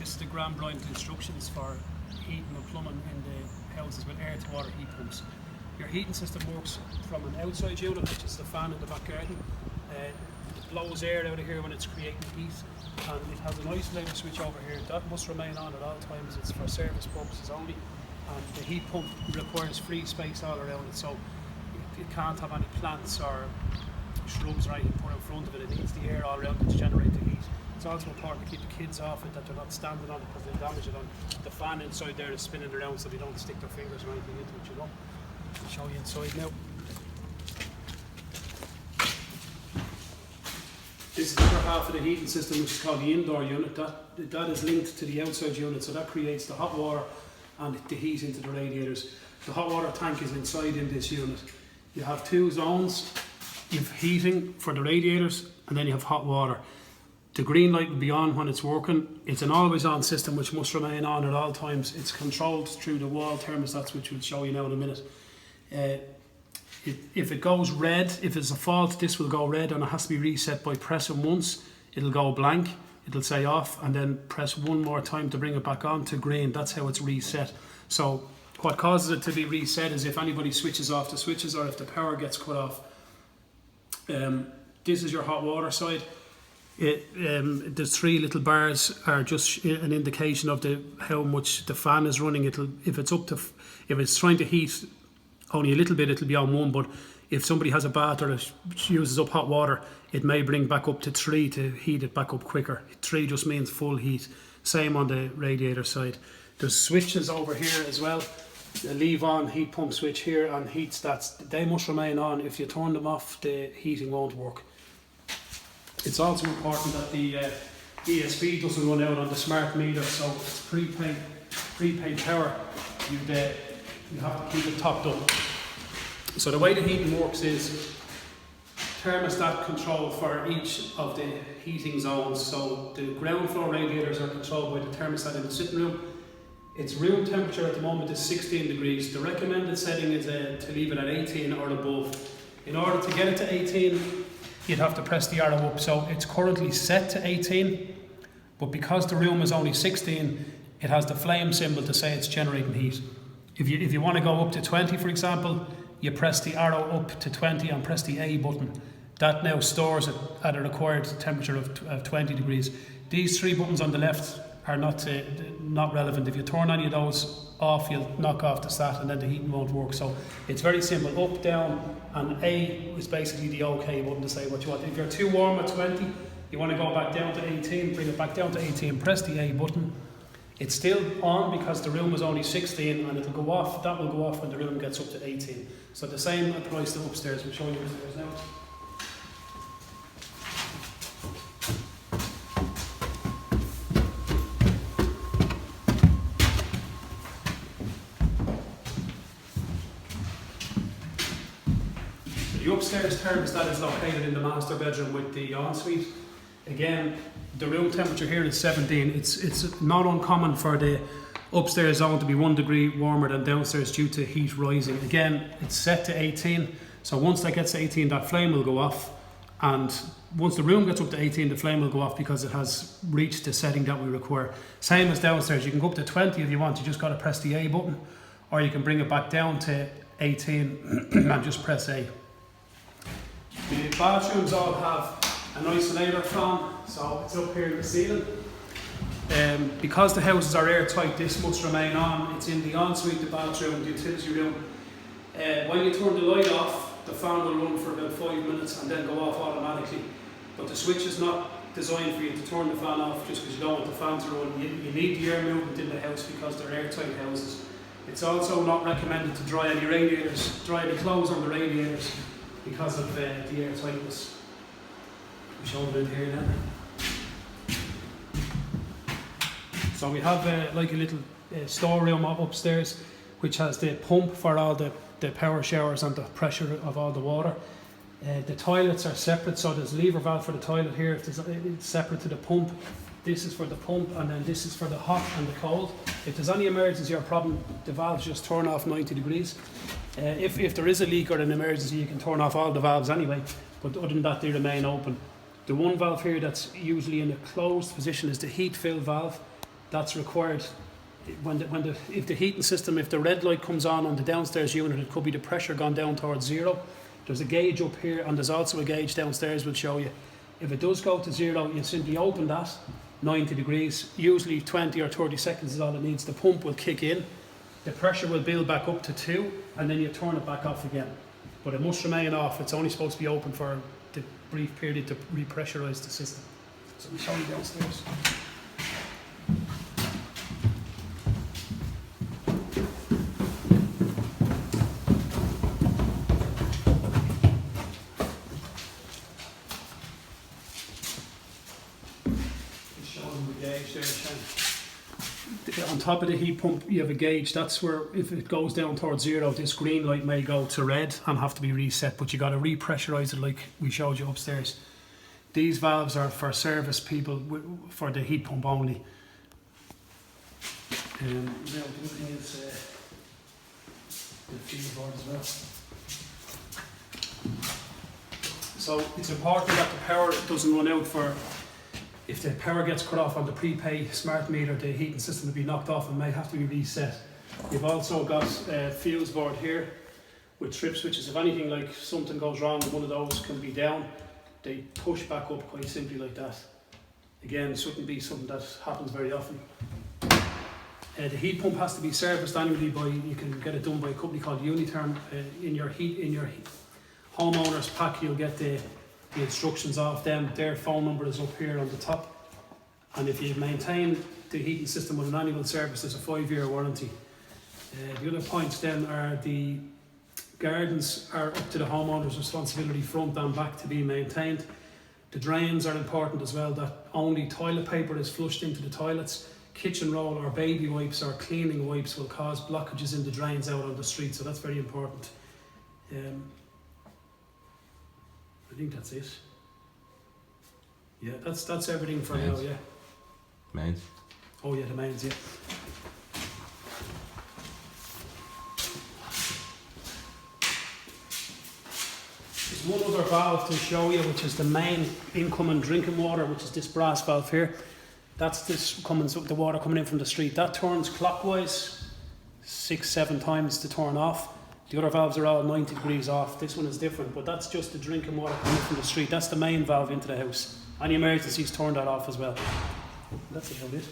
This is the Granbrind instructions for heating and plumbing in the houses with air to water heat pumps. Your heating system works from an outside unit, which is the fan in the back garden. It blows air out of here when it's creating heat, and it has an isolator switch over here that must remain on at all times. It's for service purposes only, and the heat pump requires free space all around it, so it can't have any plants or shrubs or anything put in front of it. It needs the air all around it to generate the heat. It's also important to keep the kids off it, that they're not standing on it because they'll damage it. On the fan inside there is spinning around so they don't stick their fingers or anything into it, you know. I'll show you inside now. This is the other half of the heating system, which is called the indoor unit. That is linked to the outside unit, so that creates the hot water and the heat into the radiators. The hot water tank is inside in this unit. You have two zones. You have heating for the radiators, and then you have hot water. The green light will be on when it's working. It's an always on system which must remain on at all times. It's controlled through the wall thermostats, which we'll show you now in a minute. If it goes red, if it's a fault, this will go red, and it has to be reset by pressing once. It'll go blank, it'll say off, and then press one more time to bring it back on to green. That's how it's reset. So what causes it to be reset is if anybody switches off the switches or if the power gets cut off. This is your hot water side. The three little bars are just an indication of how much the fan is running. If it's trying to heat only a little bit, it'll be on one. But if somebody has a bath or it uses up hot water, it may bring back up to 3 to heat it back up quicker. 3 just means full heat. Same on the radiator side. There's switches over here as well. The leave on heat pump switch here and heat stats. They must remain on. If you turn them off, the heating won't work. It's also important that the ESP doesn't run out on the smart meter, so it's prepaid power. You have to keep it topped up. So the way the heating works is thermostat control for each of the heating zones. So the ground floor radiators are controlled by the thermostat in the sitting room. Its room temperature at the moment is 16 degrees. The recommended setting is to leave it at 18 or above. In order to get it to 18, you'd have to press the arrow up. So it's currently set to 18, but because the room is only 16, it has the flame symbol to say it's generating heat. If you want to go up to 20, for example, you press the arrow up to 20 and press the A button. That now stores it at a required temperature of 20 degrees. These 3 buttons on the left are not relevant. If you turn any of those off, you'll knock off the stat and then the heating won't work. So it's very simple, up, down, and A is basically the OK button to say what you want. If you're too warm at 20, you want to go back down to 18, bring it back down to 18, press the A button. It's still on because the room is only 16 and it'll go off. That will go off when the room gets up to 18. So the same applies to upstairs. We'll show you upstairs now. The upstairs thermostat is located in the master bedroom with the ensuite. Again, the room temperature here is 17. It's not uncommon for the upstairs zone to be 1 degree warmer than downstairs due to heat rising. Again, it's set to 18. So once that gets to 18, that flame will go off. And once the room gets up to 18, the flame will go off because it has reached the setting that we require. Same as downstairs. You can go up to 20 if you want. You just got to press the A button, or you can bring it back down to 18 and just press A. The bathrooms all have an isolator fan, so it's up here in the ceiling. Because the houses are airtight, this must remain on. It's in the ensuite, the bathroom, the utility room. When you turn the light off, the fan will run for about 5 minutes and then go off automatically. But the switch is not designed for you to turn the fan off just because you don't want the fan to run. You need the air movement in the house because they're airtight houses. It's also not recommended to dry any radiators, dry any clothes on the radiators because of the air tightness. I'm showing it here now. So we have like a little storeroom upstairs which has the pump for all the power showers and the pressure of all the water. The toilets are separate, so there's a lever valve for the toilet here. It's separate to the pump. This is for the pump, and then this is for the hot and the cold. If there's any emergency or problem, the valves just turn off 90 degrees. If there is a leak or an emergency, you can turn off all the valves anyway, but other than that, they remain open. The one valve here that's usually in a closed position is the heat fill valve. that's required. If the heating system, if the red light comes on the downstairs unit, it could be the pressure gone down towards zero. There's a gauge up here, and there's also a gauge downstairs will show you. If it does go to zero, you simply open that, 90 degrees, usually 20 or 30 seconds is all it needs. The pump will kick in, the pressure will build back up to 2, and then you turn it back off again. But it must remain off. It's only supposed to be open for the brief period to repressurise the system. So we'll show you downstairs. On top of the heat pump you have a gauge. That's where if it goes down towards zero, this green light may go to red and have to be reset, but you got to repressurize it like we showed you upstairs. These valves are for service people for the heat pump only. Now the other thing is the fuse board as well. So it's important that the power doesn't run out for. If the power gets cut off on the prepay smart meter, the heating system will be knocked off and may have to be reset. You've also got a fuse board here with trip switches. If anything like something goes wrong, one of those can be down. They push back up quite simply like that. Again, it shouldn't be something that happens very often. The heat pump has to be serviced annually you can get it done by a company called Unitherm. In your homeowner's pack, you'll get the instructions off them. Their phone number is up here on the top, and if you maintain the heating system with an annual service, there's a 5-year warranty. The other points then are the gardens are up to the homeowner's responsibility front and back to be maintained. The drains are important as well, that only toilet paper is flushed into the toilets. Kitchen roll or baby wipes or cleaning wipes will cause blockages in the drains out on the street, so that's very important. I think that's it. Yeah, that's everything for Mains. now, yeah. Mains. Oh yeah, the mains, yeah. There's one other valve to show you, which is the main incoming drinking water, which is this brass valve here. That's the water coming in from the street. That turns clockwise 6-7 times to turn off. The other valves are all 90 degrees off. This one is different, but that's just the drinking water coming from the street. That's the main valve into the house. Any emergencies, turn that off as well. That's about it.